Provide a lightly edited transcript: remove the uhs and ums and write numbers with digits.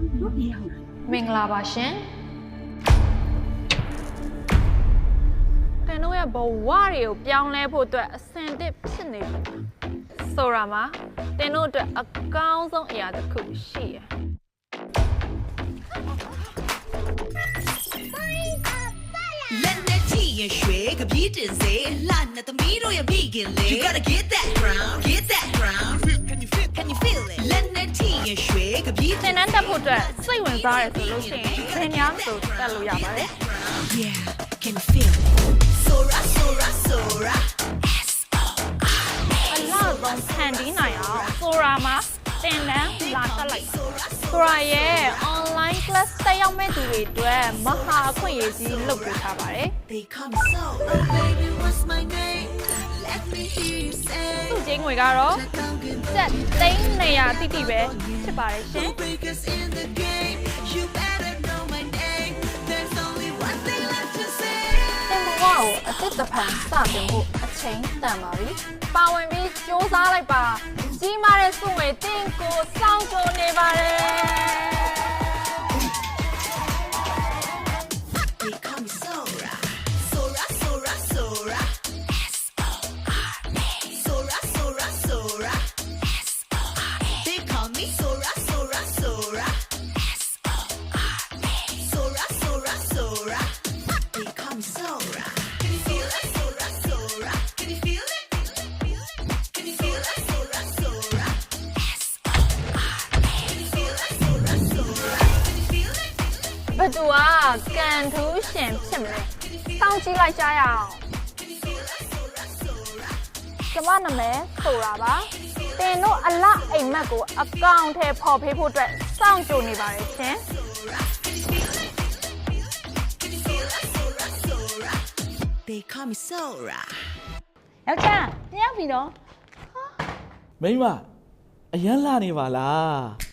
မင်္ဂလာပါရှင်တင်တို့ရဲ့ဘဝတွေကိုပြောင်းလဲဖို့အတွက်အဆင်သင့်ဖြစ်နေပြီဆိုတာမှာတင်တို့အတွက်အကောင်းဆုံးအရာတစ်ခုရှိရယ်လက်နဲ့ချီရင်ရွှေကပြည့်တင်စေလှနဲ့သမီးတို့ရဲ့မိခင်လေ You gotta get that crown Can you feel it လက်နဲ့ချီရင်ရွှေကပြည့် တင်တန်းတက်ဖို့အတွက်စိတ်ဝင်စားရဆိုလို့ရှိရင်ဘယ်များဆိုတက်လို့ရပါတယ် Yeah Can you feel it Sora အလားဆုံးဖန်တီးနိုင်အောင်ဆိုတာမှာတင်တန်းလာတက်လိုက်ဆိုတာရဲ့ online class တက်ရောက်မဲ့သူတွေအတွက်မဟာအခွင့်အရေးကြီးလုပ်ပေးထားပါတယ် They come so Oh baby what's my name Let me hear you say သူ့ချင်းငွေကတော့တက်သိန်းနေရတိတိပဲဖြစ်ပါတယ်ရှင် Breakers in the game You better know my name There's only one thing left to say တင်ဘဝကိုအစ်စ်တစ်ဖန်စတင်ဖို့အချိန်တန်ပါပြီပါဝင်ပြီးစူးစမ်းလိုက်ပါကြီးမားတဲ့စုငွေတင်ကိုစောင့်ကြိုနေပါတယ် They call me Sora S-O-R-A They call me Sora S-O-R-A They call me Sora Can you feel it? Sora Can you feel it? Can you feel it? Sora Can you feel it? Sora Can you feel it? ဘသူကကန်ထူးရှင်ဖြစ်မလဲစောင့်ကြည့်လိုက်ကြရအောင်ကျမနာမည်ဆိုတာပါတင်တို့အလအိမ်မက်ကိုအကောင့်ထဲပေါ်ဖေးဖို့အတွက်စောင့်ကြိုနေပါတယ်ရှင် They call me Sora ယောက်ျားတယောက်ပြီတော့ မိမအရန်လာနေပါလား